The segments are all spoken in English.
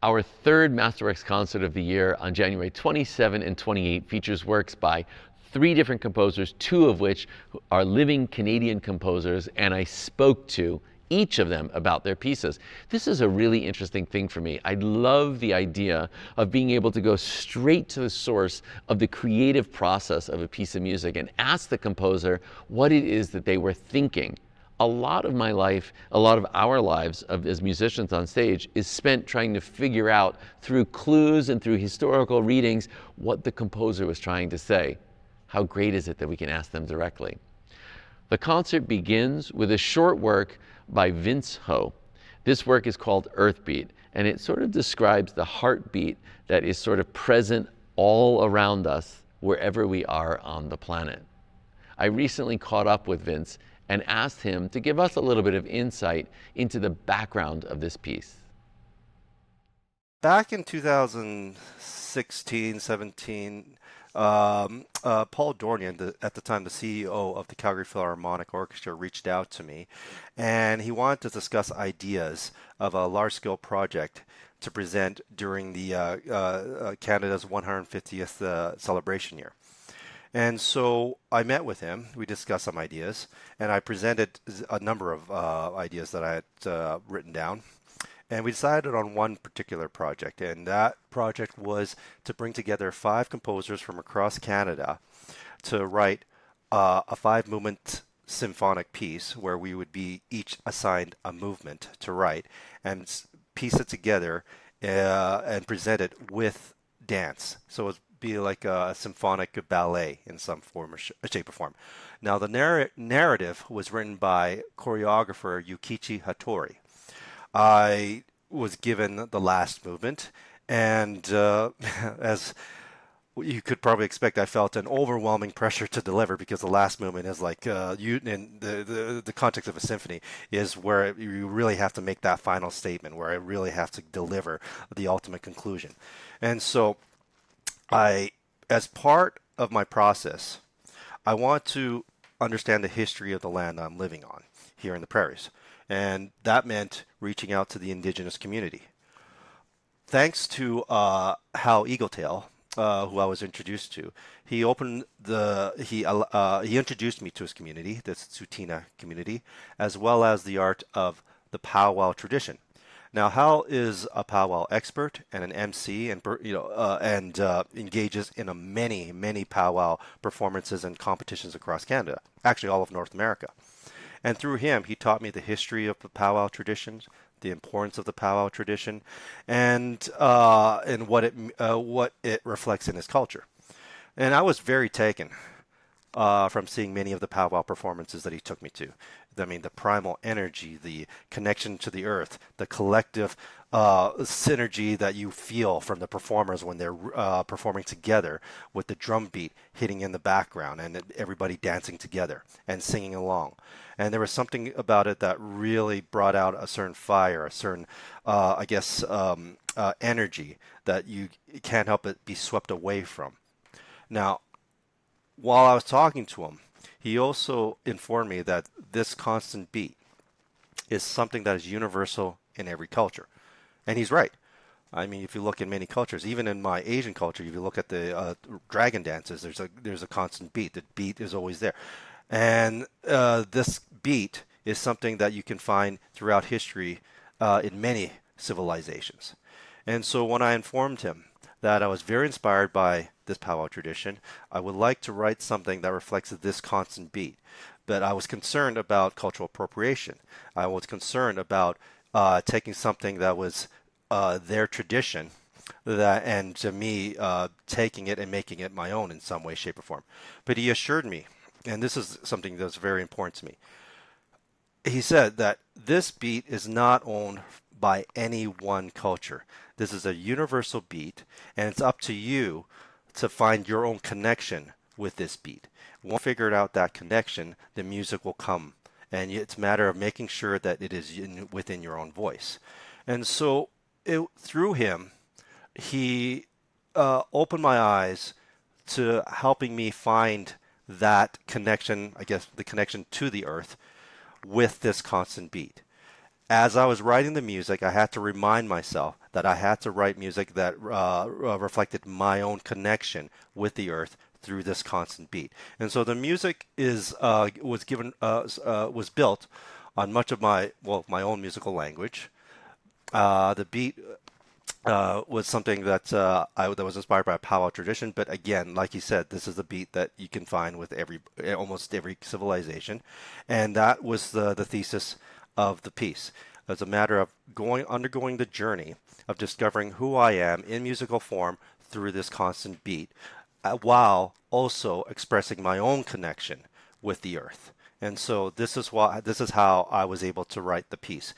Our third Masterworks concert of the year on January 27 and 28 features works by three different composers, two of which are living Canadian composers, and I spoke to each of them about their pieces. This is a really interesting thing for me. I love the idea of being able to go straight to the source of the creative process of a piece of music and ask the composer what it is that they were thinking. A lot of my life, a lot of our lives as musicians on stage is spent trying to figure out through clues and through historical readings what the composer was trying to say. How great is it that we can ask them directly? The concert begins with a short work by Vince Ho. This work is called Earthbeat, and it sort of describes the heartbeat that is sort of present all around us wherever we are on the planet. I recently caught up with Vince and asked him to give us a little bit of insight into the background of this piece. Back in 2016, 17, Paul Dornian, at the time the CEO of the Calgary Philharmonic Orchestra, reached out to me, and he wanted to discuss ideas of a large-scale project to present during the Canada's 150th celebration year. And so I met with him. We discussed some ideas, and I presented a number of ideas that I had written down. And we decided on one particular project, and that project was to bring together 5 composers from across Canada to write a 5-movement symphonic piece where we would be each assigned a movement to write and piece it together and present it with dance. So it's be like a symphonic ballet in some form or shape or form. Now, the narrative was written by choreographer Yukichi Hattori. I was given the last movement, and as you could probably expect, I felt an overwhelming pressure to deliver because the last movement is like in the context of a symphony is where you really have to make that final statement, where I really have to deliver the ultimate conclusion. And so as part of my process, I want to understand the history of the land I'm living on here in the prairies. And that meant reaching out to the indigenous community. Thanks to Hal Eagletail, who I was introduced to, he introduced me to his community, the Tsuut'ina community, as well as the art of the powwow tradition. Now, Hal is a powwow expert and an MC, and engages in many powwow performances and competitions across Canada, actually all of North America. And through him, he taught me the history of the powwow traditions, the importance of the powwow tradition, and what it reflects in his culture. And I was very taken from seeing many of the powwow performances that he took me to. I mean, the primal energy, the connection to the earth, the collective synergy that you feel from the performers when they're performing together with the drum beat hitting in the background and everybody dancing together and singing along. And there was something about it that really brought out a certain fire, a certain, energy that you can't help but be swept away from. Now, while I was talking to him, he also informed me that this constant beat is something that is universal in every culture. And he's right. I mean, if you look in many cultures, even in my Asian culture, if you look at the dragon dances, there's a constant beat. The beat is always there. And this beat is something that you can find throughout history in many civilizations. And so when I informed him that I was very inspired by this powwow tradition, I would like to write something that reflects this constant beat. But I was concerned about cultural appropriation. I was concerned about taking something that was their tradition and to me taking it and making it my own in some way, shape, or form. But he assured me, and this is something that's very important to me, he said that this beat is not owned by any one culture. This is a universal beat, and it's up to you to find your own connection with this beat. Once you figure out that connection, the music will come. And it's a matter of making sure that it is within your own voice. And so through him, he opened my eyes to helping me find that connection, I guess the connection to the earth with this constant beat. as I was writing the music, I had to remind myself that I had to write music that reflected my own connection with the earth through this constant beat. And so the music is was built on much of my own musical language. The beat was something that that was inspired by a powwow tradition. But again, like you said, this is a beat that you can find with almost every civilization, and that was the thesis of the piece. It's a matter of undergoing the journey of discovering who I am in musical form through this constant beat, while also expressing my own connection with the earth. And so this is how I was able to write the piece.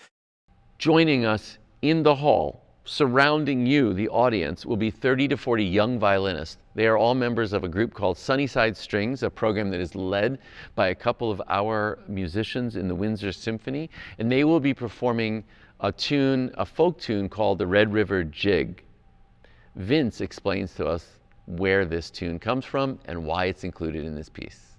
Joining us in the hall, surrounding you, the audience, will be 30 to 40 young violinists. They are all members of a group called Sunnyside Strings, a program that is led by a couple of our musicians in the Windsor Symphony, and they will be performing a folk tune called the Red River Jig. Vince explains to us where this tune comes from and why it's included in this piece.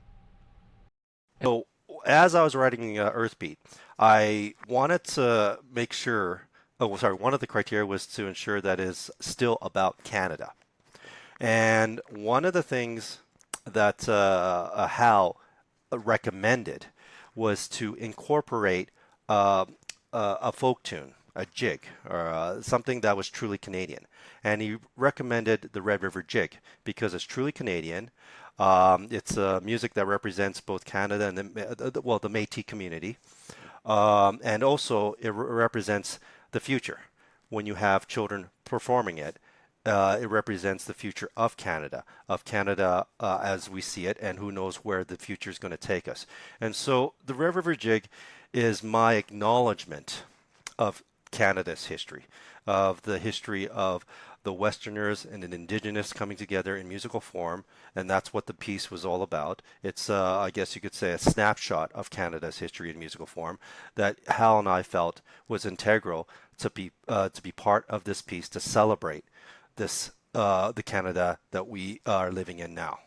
So as I was writing Earthbeat, I wanted to make sure. Oh, sorry. One of the criteria was to ensure that is still about Canada. And one of the things that Hal recommended was to incorporate uh, a folk tune, a jig, or something that was truly Canadian. And he recommended the Red River Jig because it's truly Canadian. It's music that represents both Canada and the Métis community, and also it represents the future. When you have children performing it, it represents the future of Canada as we see it, and who knows where the future is going to take us. And so the Red River Jig is my acknowledgement of Canada's history, of the history of the Westerners and the Indigenous coming together in musical form, and that's what the piece was all about. It's, I guess you could say, a snapshot of Canada's history in musical form that Hal and I felt was integral to be part of this piece to celebrate this the Canada that we are living in now.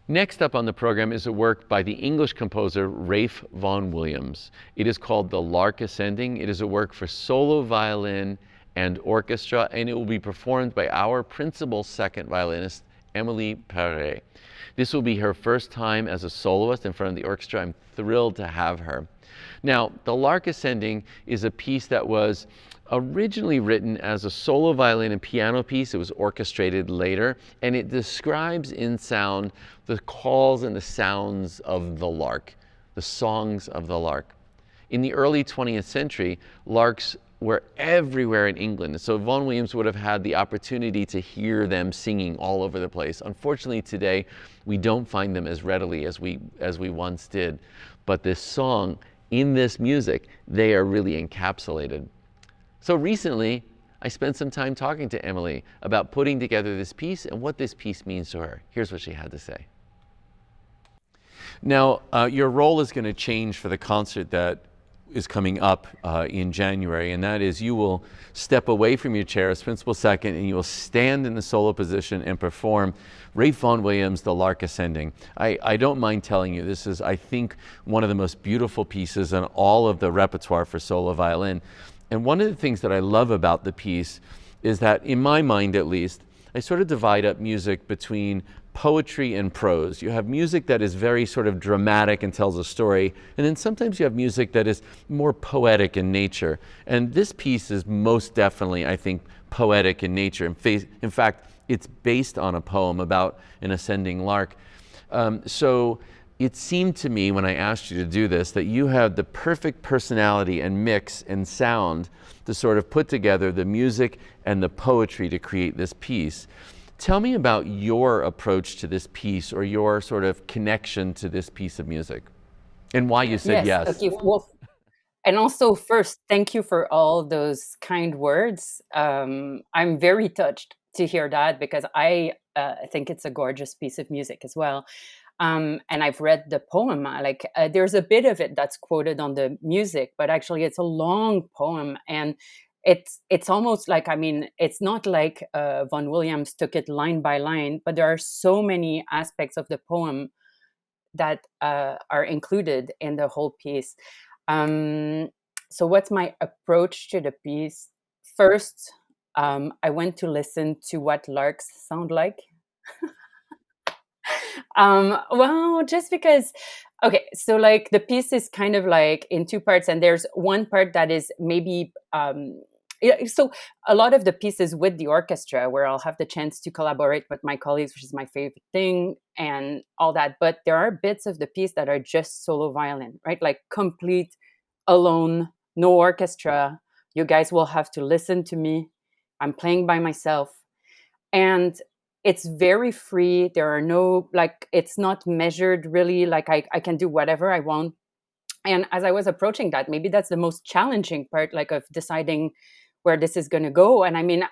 Next up on the program is a work by the English composer Ralph Vaughan Williams. It is called The Lark Ascending. It is a work for solo violin and orchestra, and it will be performed by our principal second violinist, Emily Perret. This will be her first time as a soloist in front of the orchestra. I'm thrilled to have her. Now, The Lark Ascending is a piece that was originally written as a solo violin and piano piece. It was orchestrated later, and it describes in sound the calls and the sounds of the lark, the songs of the lark. In the early 20th century, larks were everywhere in England. So Vaughan Williams would have had the opportunity to hear them singing all over the place. Unfortunately, today, we don't find them as readily as we once did. But this song, in this music, they are really encapsulated. So recently, I spent some time talking to Emily about putting together this piece and what this piece means to her. Here's what she had to say. Now, your role is going to change for the concert that is coming up in January, and that is you will step away from your chair as principal second and you will stand in the solo position and perform Ralph Vaughan Williams' The Lark Ascending. I don't mind telling you, this is, I think, one of the most beautiful pieces in all of the repertoire for solo violin. And one of the things that I love about the piece is that, in my mind at least, I sort of divide up music between poetry and prose. You have music that is very sort of dramatic and tells a story, and then sometimes you have music that is more poetic in nature. And this piece is most definitely, I think, poetic in nature. In fact, it's based on a poem about an ascending lark. So it seemed to me when I asked you to do this that you had the perfect personality and mix and sound to sort of put together the music and the poetry to create this piece. Tell me about your approach to this piece, or your sort of connection to this piece of music, and why you said yes. Okay. Well, and also first, thank you for all those kind words. I'm very touched to hear that, because I think it's a gorgeous piece of music as well. And I've read the poem. There's a bit of it that's quoted on the music, but actually it's a long poem, and it's almost like, I mean, it's not like Vaughan Williams took it line by line, but there are so many aspects of the poem that are included in the whole piece. So what's my approach to the piece? First, I went to listen to what larks sound like. Well, just because, okay, so like the piece is kind of like in two parts, and there's one part that is maybe, yeah, so a lot of the pieces with the orchestra where I'll have the chance to collaborate with my colleagues, which is my favorite thing, and all that. But there are bits of the piece that are just solo violin, right? Like complete alone, no orchestra. You guys will have to listen to me. I'm playing by myself. And it's very free. There are no, like, it's not measured really. Like, I can do whatever I want. And as I was approaching that, maybe that's the most challenging part, like, of deciding where this is going to go. And I mean,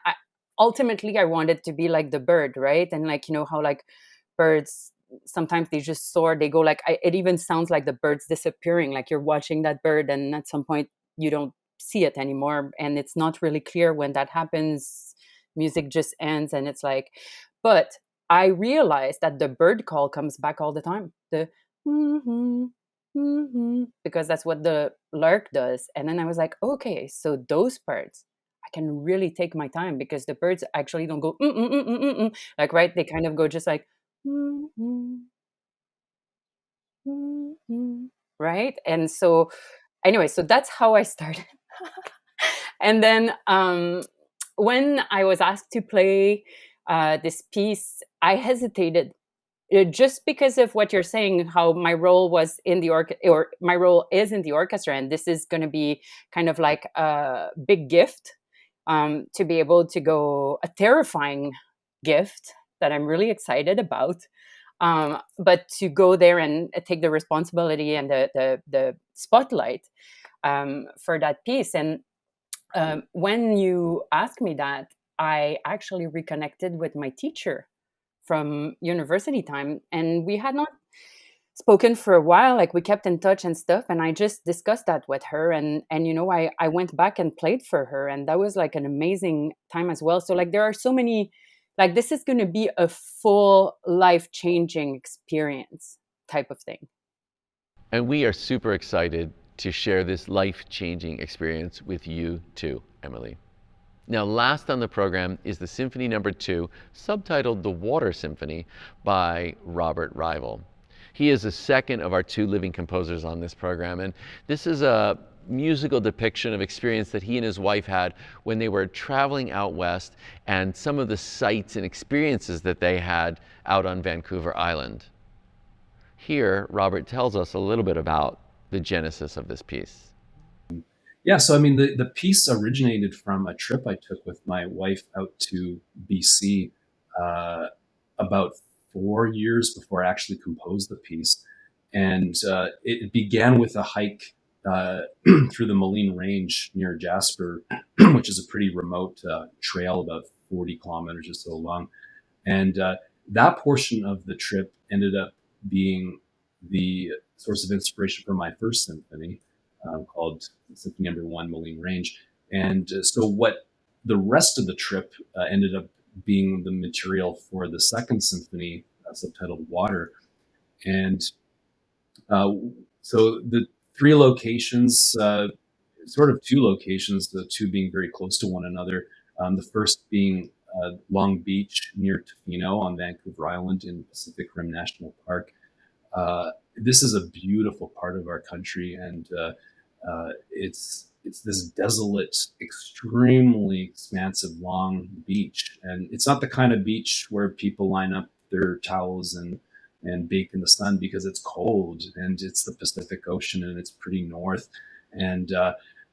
ultimately, I wanted to be like the bird, right? And like, you know, how like birds sometimes they just soar, they go like, it even sounds like the bird's disappearing, like you're watching that bird and at some point you don't see it anymore, and it's not really clear when that happens. Music just ends and it's like, but I realized that the bird call comes back all the time, the because that's what the lark does. And then I was like, okay, so those parts I can really take my time, because the birds actually don't go like, right, they kind of go just like mm, mm, right. And so anyway, so that's how I started. And then when I was asked to play this piece, I hesitated, just because of what you're saying, how my role was in the or my role is in the orchestra, and this is going to be kind of like a big gift, to be able to go, a terrifying gift that I'm really excited about, but to go there and take the responsibility and the spotlight for that piece. And when you asked me that, I actually reconnected with my teacher from university time, and we had not spoken for a while. Like, we kept in touch and stuff, and I just discussed that with her, and you know, I went back and played for her, and that was like an amazing time as well. So like, there are so many, like, this is going to be a full life changing experience type of thing. And we are super excited to share this life changing experience with you too, Emily. Now, last on the program is the Symphony Number 2, subtitled The Water Symphony by Robert Rival. He is the second of our two living composers on this program, and this is a musical depiction of experience that he and his wife had when they were traveling out west, and some of the sights and experiences that they had out on Vancouver Island. Here, Robert tells us a little bit about the genesis of this piece. Yeah, so I mean, the piece originated from a trip I took with my wife out to BC about 4 years before I actually composed the piece. And it began with a hike through the Moline Range near Jasper, which is a pretty remote trail, about 40 kilometers or so long. And that portion of the trip ended up being the source of inspiration for my first symphony, called Symphony Number 1, Moline Range. And so what the rest of the trip ended up being the material for the second symphony, subtitled Water. And uh, so the three locations, sort of two locations, the two being very close to one another. The first being Long Beach near Tofino on Vancouver Island in Pacific Rim National Park. This is a beautiful part of our country, and it's this desolate, extremely expansive, long beach, and it's not the kind of beach where people line up their towels and bake in the sun, because it's cold, and it's the Pacific Ocean, and it's pretty north, and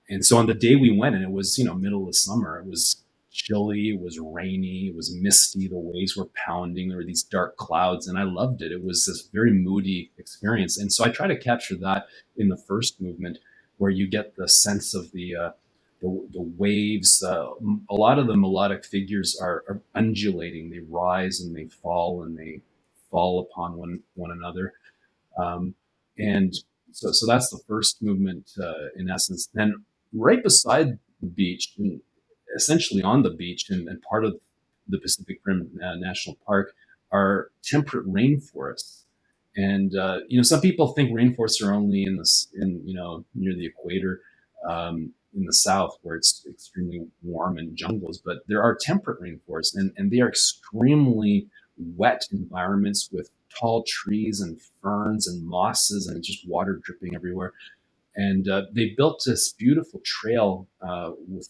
and so on the day we went, and it was, middle of summer, it was chilly, it was rainy, it was misty, the waves were pounding, there were these dark clouds, and I loved it. It was this very moody experience, and so I try to capture that in the first movement, where you get the sense of the waves. A lot of the melodic figures are undulating; they rise and they fall, and they fall upon one another. Um, and so that's the first movement, in essence. Then right beside the beach, and essentially on the beach, and part of the Pacific Rim National Park, are temperate rainforests. And some people think rainforests are only in near the equator. in the south where it's extremely warm and jungles, but there are temperate rainforests, and they are extremely wet environments with tall trees and ferns and mosses and just water dripping everywhere. And they built this beautiful trail with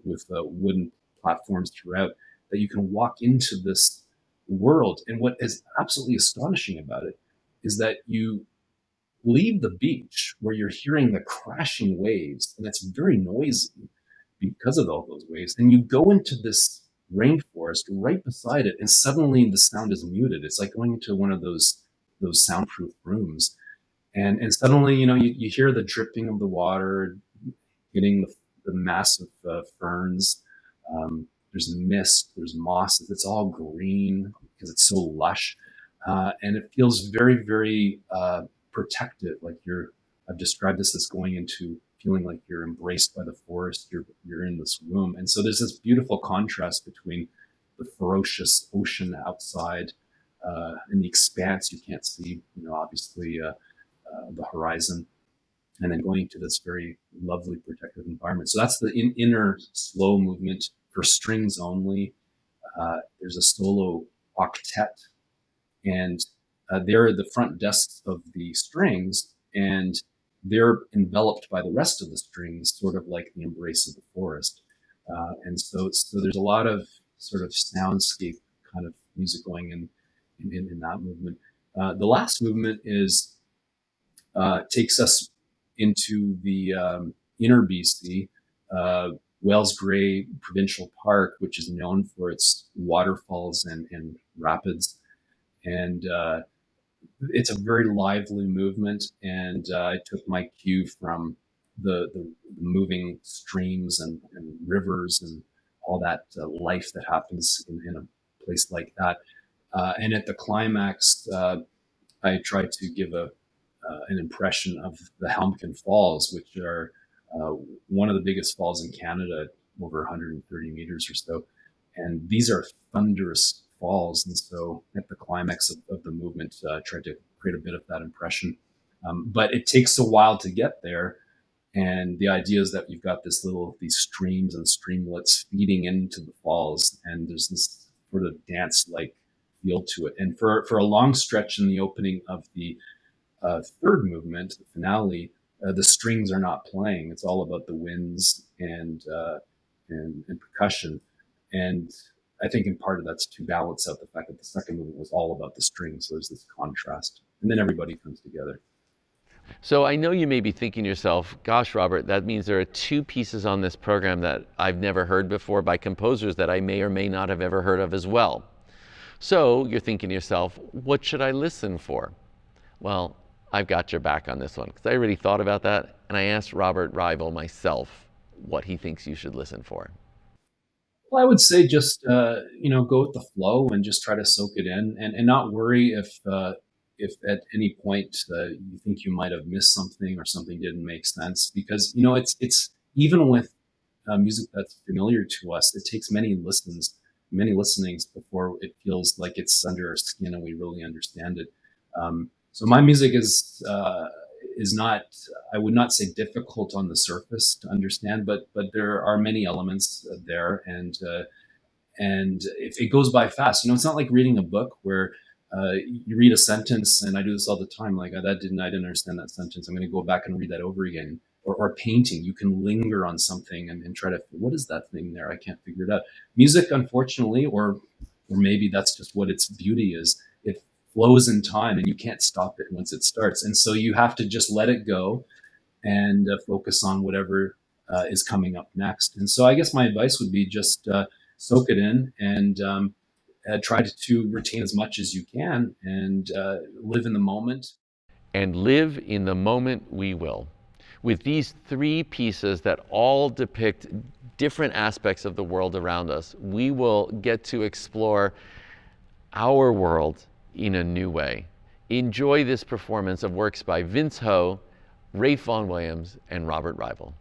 wooden platforms throughout that you can walk into this world. And what is absolutely astonishing about it is that you leave the beach where you're hearing the crashing waves, and it's very noisy because of all those waves. And you go into this rainforest right beside it, and suddenly the sound is muted. It's like going into one of those soundproof rooms, and suddenly you hear the dripping of the water hitting the massive ferns. There's mist, there's mosses. It's all green because it's so lush, and it feels very, very protective. Like I've described this as going into feeling like you're embraced by the forest. You're in this room, and so there's this beautiful contrast between the ferocious ocean outside and the expanse you can't see. Obviously the horizon, and then going to this very lovely protective environment. So that's the inner slow movement for strings only. There's a solo octet, and they're the front desks of the strings, and they're enveloped by the rest of the strings, sort of like the embrace of the forest. And so there's a lot of sort of soundscape kind of music going in that movement. The last movement takes us into the inner BC, Wales Grey Provincial Park, which is known for its waterfalls and rapids. And it's a very lively movement. And I took my cue from the moving streams and rivers and all that life that happens in a place like that. And at the climax, I tried to give an impression of the Helmcken Falls, which are one of the biggest falls in Canada, over 130 meters or so. And these are thunderous falls. And so at the climax of the movement, I tried to create a bit of that impression. But it takes a while to get there. And the idea is that you've got these streams and streamlets feeding into the falls. And there's this sort of dance-like feel to it. And for a long stretch in the opening of the third movement, the finale, the strings are not playing. It's all about the winds and percussion. And I think in part of that's to balance out the fact that the second movement was all about the strings. So there's this contrast. And then everybody comes together. So I know you may be thinking to yourself, gosh, Robert, that means there are two pieces on this program that I've never heard before by composers that I may or may not have ever heard of as well. So you're thinking to yourself, what should I listen for? Well, I've got your back on this one because I already thought about that, and I asked Robert Rival myself what he thinks you should listen for. Well, I would say just go with the flow and just try to soak it in, and not worry if at any point you think you might have missed something or something didn't make sense, because it's even with music that's familiar to us, it takes many listenings before it feels like it's under our skin and we really understand it. So my music is not, I would not say difficult on the surface to understand, but there are many elements there, and if it goes by fast, it's not like reading a book where you read a sentence, and I do this all the time. Like I didn't understand that sentence. I'm going to go back and read that over again. Or painting, you can linger on something and try to, what is that thing there? I can't figure it out. Music, unfortunately, or maybe that's just what its beauty is. It flows in time, and you can't stop it once it starts. And so you have to just let it go and focus on whatever is coming up next. And so I guess my advice would be just soak it in and try to retain as much as you can and live in the moment. And live in the moment we will. With these three pieces that all depict different aspects of the world around us, we will get to explore our world in a new way. Enjoy this performance of works by Vince Ho, Rafe Vaughan Williams, and Robert Rival.